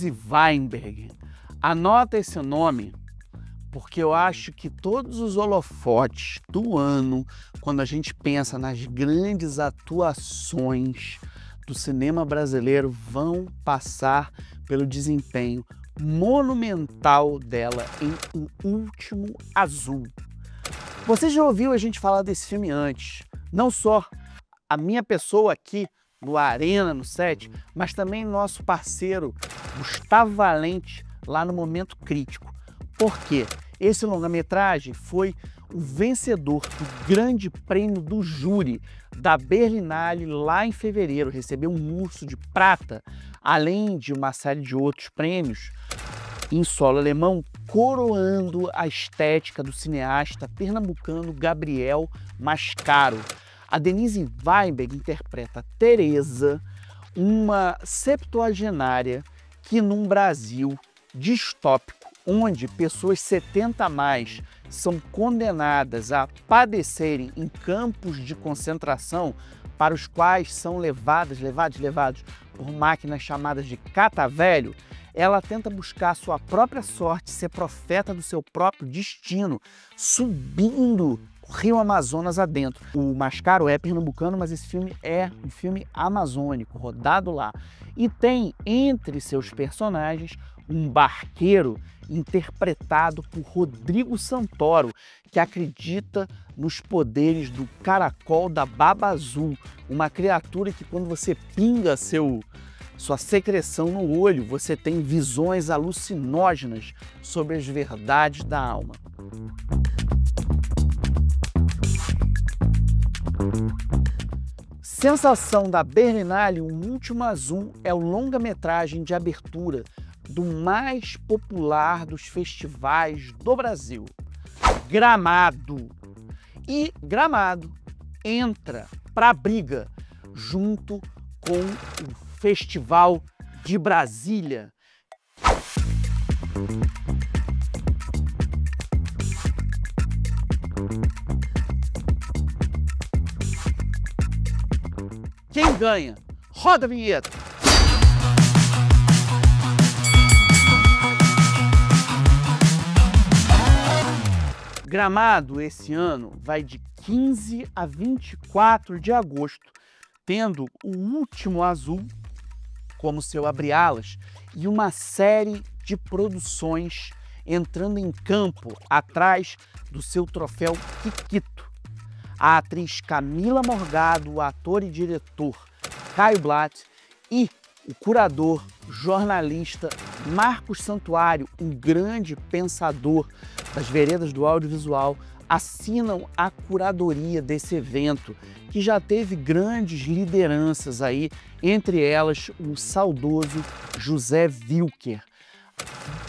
Denise Weinberg. Anota esse nome, porque eu acho que todos os holofotes do ano, quando a gente pensa nas grandes atuações do cinema brasileiro, vão passar pelo desempenho monumental dela em O Último Azul. Você já ouviu a gente falar desse filme antes, não só a minha pessoa aqui no Arena, no set, mas também nosso parceiro Gustavo Valente lá no Momento Crítico. Por quê? Esse longa-metragem foi o vencedor do Grande Prêmio do Júri da Berlinale lá em fevereiro, recebeu um Urso de Prata, além de uma série de outros prêmios em solo alemão, coroando a estética do cineasta pernambucano Gabriel Mascaro. A Denise Weinberg interpreta Teresa, uma septuagenária que num Brasil distópico, onde pessoas 70 a mais são condenadas a padecerem em campos de concentração para os quais são levados por máquinas chamadas de catavelho, ela tenta buscar sua própria sorte, ser profeta do seu próprio destino, subindo o Rio Amazonas adentro. O Mascaro é pernambucano, mas esse filme é um filme amazônico, rodado lá. E tem entre seus personagens um barqueiro interpretado por Rodrigo Santoro, que acredita nos poderes do caracol da baba azul, uma criatura que quando você pinga sua secreção no olho, você tem visões alucinógenas sobre as verdades da alma. Sensação da Berlinale, O Último Azul é o longa-metragem de abertura do mais popular dos festivais do Brasil, Gramado. E Gramado entra para a briga junto com o Festival de Brasília. Quem ganha? Roda a vinheta! Gramado esse ano vai de 15 a 24 de agosto, tendo O Último Azul como seu abre-alas e uma série de produções entrando em campo atrás do seu troféu Kikito. A atriz Camila Morgado, o ator e diretor Caio Blatt e o curador, jornalista Marcos Santuário, um grande pensador das veredas do audiovisual, assinam a curadoria desse evento, que já teve grandes lideranças aí, entre elas o saudoso José Wilker.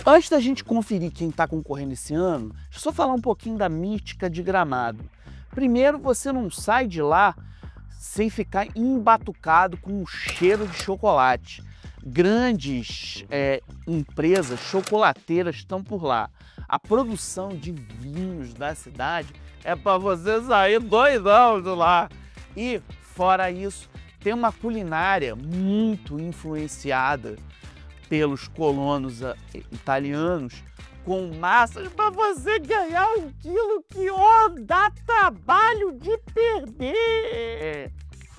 Antes da gente conferir quem está concorrendo esse ano, deixa eu só falar um pouquinho da mística de Gramado. Primeiro, você não sai de lá sem ficar embatucado com o cheiro de chocolate. Grandes empresas chocolateiras estão por lá. A produção de vinhos da cidade é para você sair doidão de lá. E, fora isso, tem uma culinária muito influenciada pelos colonos italianos, com massas para você ganhar um quilo que, dá trabalho de perder.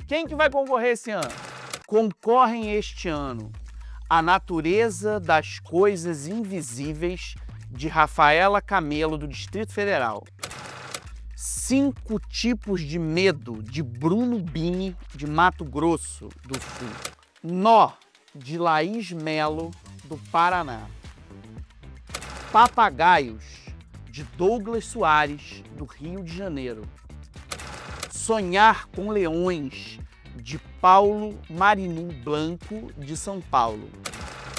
Quem que vai concorrer esse ano? Concorrem este ano A Natureza das Coisas Invisíveis, de Rafaela Camelo, do Distrito Federal. 5 Tipos de Medo, de Bruno Bini, de Mato Grosso do Sul. Nó, de Laís Melo, do Paraná. Papagaios, de Douglas Soares, do Rio de Janeiro. Sonhar com Leões, de Paulo Marinu Blanco, de São Paulo.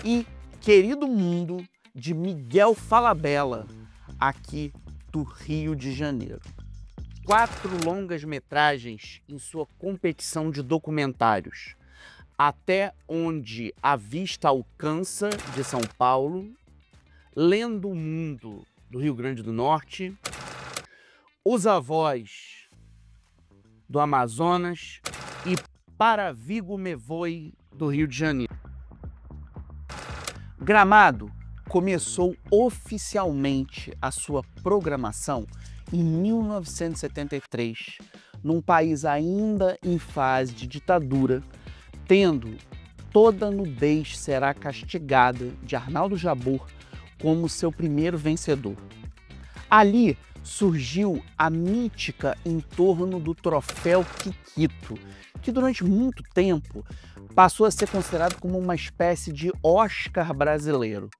E Querido Mundo, de Miguel Falabella, aqui do Rio de Janeiro. 4 longas-metragens em sua competição de documentários. Até Onde a Vista Alcança, de São Paulo. Lendo o Mundo, do Rio Grande do Norte. Os Avós, do Amazonas. E Para Vigo Me Voe, do Rio de Janeiro. Gramado começou oficialmente a sua programação em 1973, num país ainda em fase de ditadura, tendo Toda Nudez Será Castigada, de Arnaldo Jabor, como seu primeiro vencedor. Ali surgiu a mítica em torno do troféu Kikito, que durante muito tempo passou a ser considerado como uma espécie de Oscar brasileiro.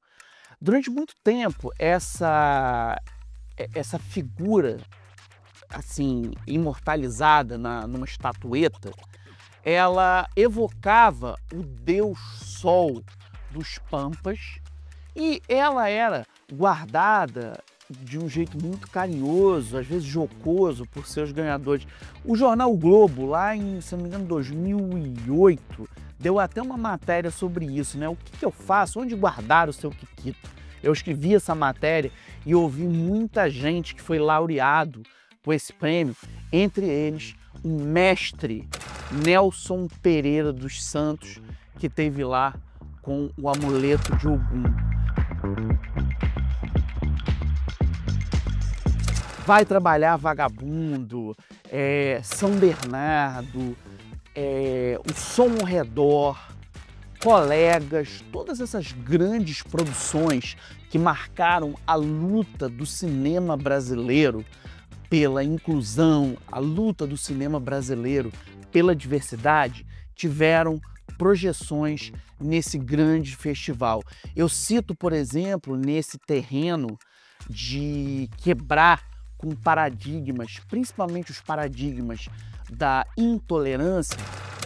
Durante muito tempo, essa figura assim imortalizada numa estatueta, ela evocava o deus Sol dos Pampas e ela era guardada de um jeito muito carinhoso, às vezes jocoso, por seus ganhadores. O jornal o Globo, lá em, se não me engano, 2008, deu até uma matéria sobre isso, né? O que eu faço? Onde guardar o seu Kikito? Eu escrevi essa matéria e ouvi muita gente que foi laureado por esse prêmio, entre eles o mestre Nelson Pereira dos Santos, que esteve lá com o amuleto de Ogum. Vai Trabalhar Vagabundo, São Bernardo, O Som ao Redor, Colegas, todas essas grandes produções que marcaram a luta do cinema brasileiro pela inclusão, a luta do cinema brasileiro pela diversidade, tiveram projeções nesse grande festival. Eu cito, por exemplo, nesse terreno de quebrar com paradigmas, principalmente os paradigmas da intolerância,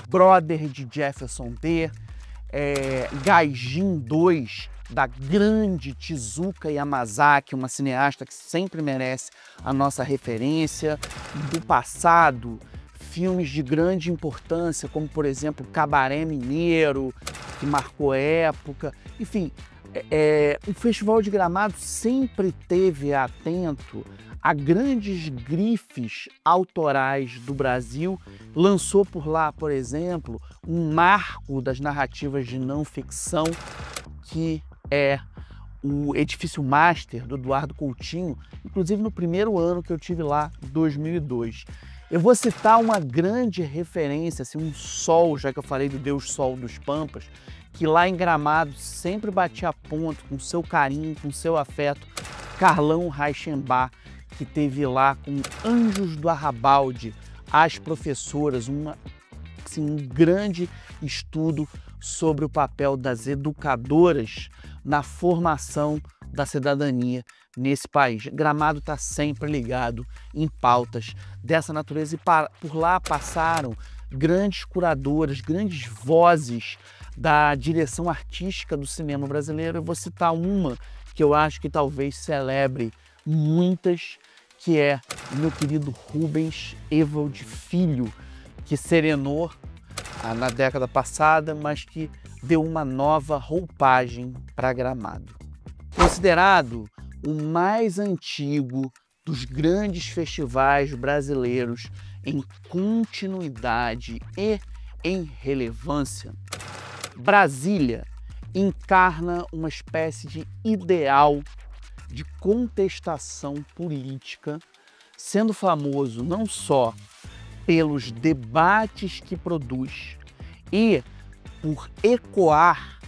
Brother, de Jefferson D., Gaijin 2, da grande Tezuka Yamazaki, uma cineasta que sempre merece a nossa referência. Do passado, filmes de grande importância, como por exemplo Cabaré Mineiro, que marcou época. Enfim, o Festival de Gramado sempre esteve atento a grandes grifes autorais do Brasil. Lançou por lá, por exemplo, um marco das narrativas de não ficção, que é o Edifício Master, do Eduardo Coutinho, inclusive no primeiro ano que eu tive lá, 2002. Eu vou citar uma grande referência, assim, um sol, já que eu falei do Deus Sol dos Pampas, que lá em Gramado sempre batia ponto com seu carinho, com seu afeto, Carlão Reichenbach, que teve lá com Anjos do Arrabalde, as professoras, um grande estudo sobre o papel das educadoras na formação da cidadania nesse país. Gramado está sempre ligado em pautas dessa natureza e por lá passaram grandes curadoras, grandes vozes da direção artística do cinema brasileiro. Eu vou citar uma que eu acho que talvez celebre muitas, que é o meu querido Rubens Evald Filho, que serenou na década passada, mas que deu uma nova roupagem para Gramado. Considerado o mais antigo dos grandes festivais brasileiros em continuidade e em relevância, Brasília encarna uma espécie de ideal de contestação política, sendo famoso não só pelos debates que produz e por ecoar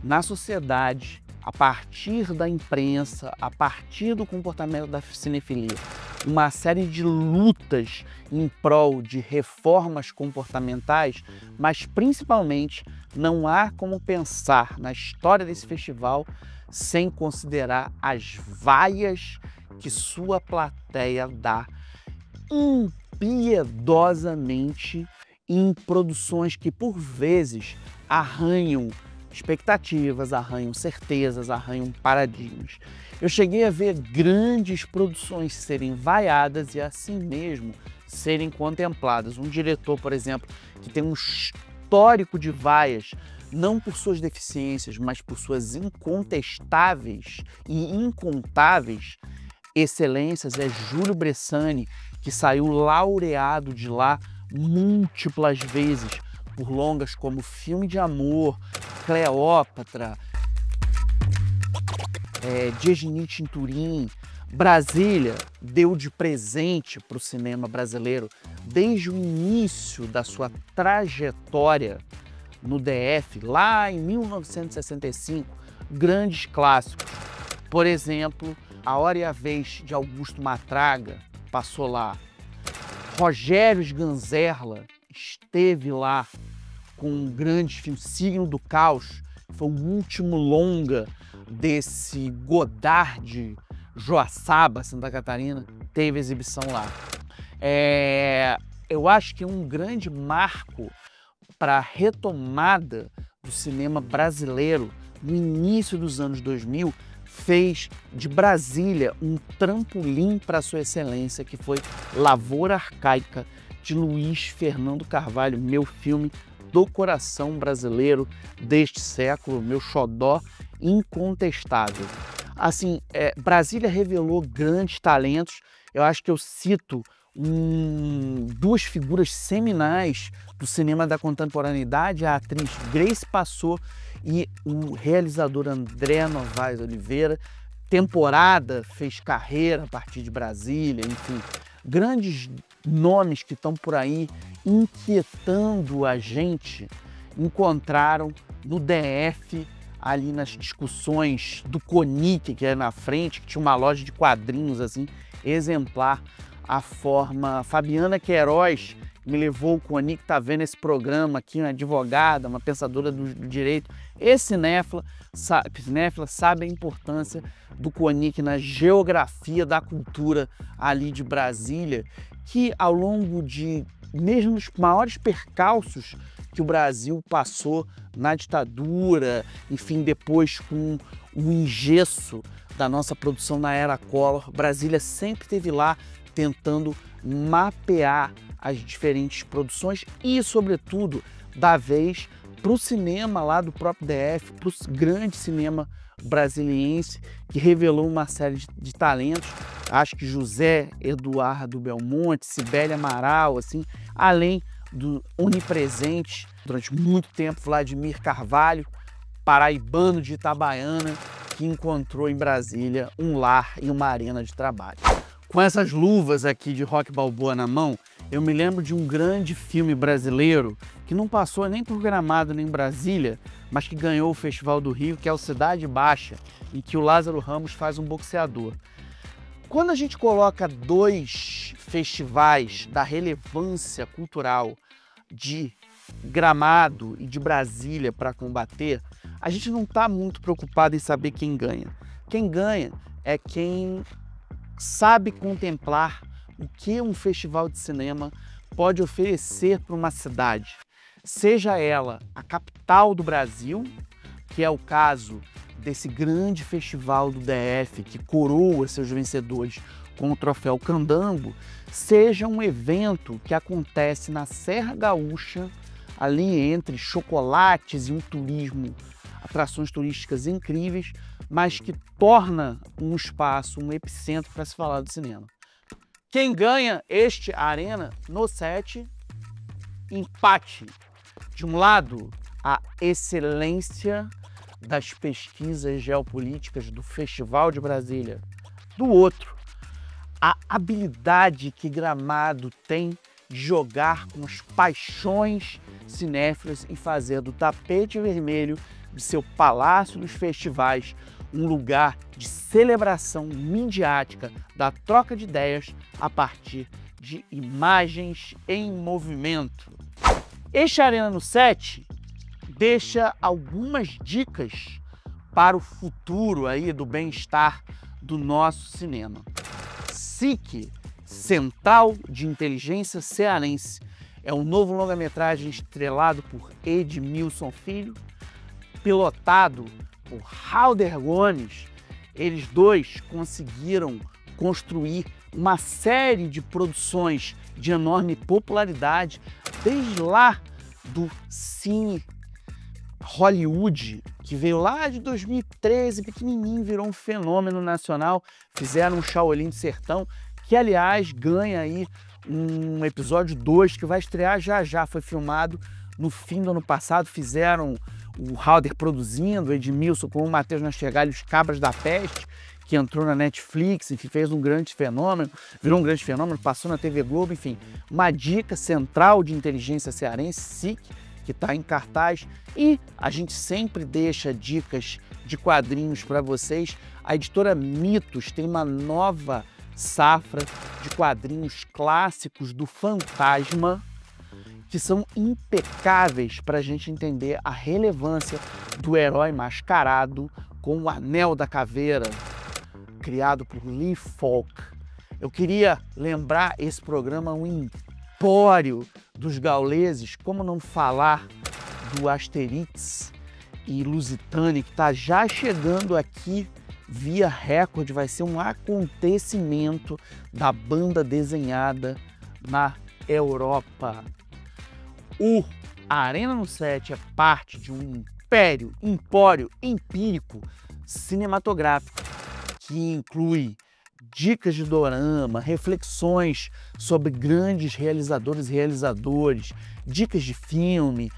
na sociedade, a partir da imprensa, a partir do comportamento da cinefilia, uma série de lutas em prol de reformas comportamentais, mas principalmente não há como pensar na história desse festival sem considerar as vaias que sua plateia dá impiedosamente em produções que por vezes arranham expectativas, arranham certezas, arranham paradigmas. Eu cheguei a ver grandes produções serem vaiadas e assim mesmo serem contempladas. Um diretor, por exemplo, que tem um histórico de vaias, não por suas deficiências, mas por suas incontestáveis e incontáveis excelências, é Júlio Bressani, que saiu laureado de lá múltiplas vezes por longas como Filme de Amor, Cleópatra. Diegenite em Turim. Brasília deu de presente para o cinema brasileiro, desde o início da sua trajetória no DF, lá em 1965, grandes clássicos. Por exemplo, A Hora e a Vez, de Augusto Matraga, passou lá. Rogério Sganzerla esteve lá com um grande filme, Signo do Caos, foi o último longa desse Godard de Joaçaba, Santa Catarina, teve exibição lá. Eu acho que um grande marco para a retomada do cinema brasileiro no início dos anos 2000 fez de Brasília um trampolim para a sua excelência, que foi Lavoura Arcaica, de Luiz Fernando Carvalho, meu filme do coração brasileiro deste século, meu xodó incontestável. Assim, Brasília revelou grandes talentos. Eu acho que eu cito duas figuras seminais do cinema da contemporaneidade, a atriz Grace Passot e o realizador André Novaes Oliveira. Temporada fez carreira a partir de Brasília, enfim, grandes nomes que estão por aí inquietando a gente, encontraram no DF, ali nas discussões do Conic, que era na frente, que tinha uma loja de quadrinhos assim, exemplar, a forma. Fabiana Queiroz me levou o Conic, tá vendo esse programa aqui, uma advogada, uma pensadora do direito. Esse cinéfila sabe a importância do Conic na geografia da cultura ali de Brasília, que ao longo de, mesmo nos maiores percalços que o Brasil passou na ditadura, enfim, depois com o engesso da nossa produção na era Collor, Brasília sempre esteve lá tentando mapear as diferentes produções e, sobretudo, dar vez para o cinema lá do próprio DF, para o grande cinema brasiliense, que revelou uma série de talentos. Acho que José Eduardo Belmonte, Cibele Amaral, assim, além do onipresente, durante muito tempo, Vladimir Carvalho, paraibano de Itabaiana, que encontrou em Brasília um lar e uma arena de trabalho. Com essas luvas aqui de Rock Balboa na mão, eu me lembro de um grande filme brasileiro que não passou nem por Gramado nem Brasília, mas que ganhou o Festival do Rio, que é o Cidade Baixa, em que o Lázaro Ramos faz um boxeador. Quando a gente coloca dois festivais da relevância cultural de Gramado e de Brasília para combater, a gente não está muito preocupado em saber quem ganha. Quem ganha é quem sabe contemplar o que um festival de cinema pode oferecer para uma cidade, seja ela a capital do Brasil, que é o caso desse grande festival do DF que coroa seus vencedores com o troféu Candango, seja um evento que acontece na Serra Gaúcha, ali entre chocolates e um turismo, atrações turísticas incríveis, mas que torna um espaço, um epicentro para se falar do cinema. Quem ganha este Arena no 7? Empate. De um lado, a excelência das pesquisas geopolíticas do Festival de Brasília. Do outro, a habilidade que Gramado tem de jogar com as paixões cinéfilas e fazer do tapete vermelho de seu palácio dos festivais um lugar de celebração midiática da troca de ideias a partir de imagens em movimento. Este Arena no 7 deixa algumas dicas para o futuro aí do bem-estar do nosso cinema. SIC, Central de Inteligência Cearense, é um novo longa-metragem estrelado por Edmilson Filho, pilotado por Halder Gomes. Eles dois conseguiram construir uma série de produções de enorme popularidade, desde lá do cine Hollywood, que veio lá de 2013, pequenininho, virou um fenômeno nacional. Fizeram um Shaolin do Sertão, que aliás ganha aí um episódio 2 que vai estrear já já, foi filmado no fim do ano passado fizeram o Halder produzindo, o Edmilson com o Matheus Nastergalli, Os Cabras da Peste, que entrou na Netflix, enfim, fez um grande fenômeno, virou um grande fenômeno, passou na TV Globo, enfim. Uma dica central de inteligência cearense, SIC, que está em cartaz. E a gente sempre deixa dicas de quadrinhos para vocês. A editora Mitos tem uma nova safra de quadrinhos clássicos do Fantasma, que são impecáveis para a gente entender a relevância do herói mascarado com o Anel da Caveira, criado por Lee Falk. Eu queria lembrar esse programa um empório dos gauleses, como não falar do Asterix e Lusitânia, que está já chegando aqui via Record, vai ser um acontecimento da banda desenhada na Europa. O Arena no Set é parte de um empório empírico cinematográfico que inclui dicas de dorama, reflexões sobre grandes realizadores e realizadores, dicas de filme,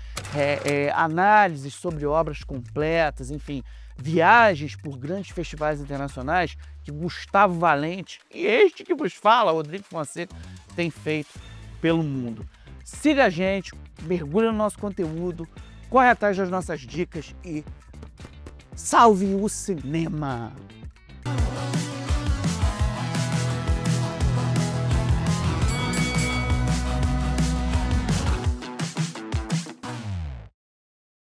análises sobre obras completas, enfim, viagens por grandes festivais internacionais que Gustavo Valente e este que vos fala, Rodrigo Fonseca, tem feito pelo mundo. Siga a gente, mergulha no nosso conteúdo, corre atrás das nossas dicas e salve o cinema!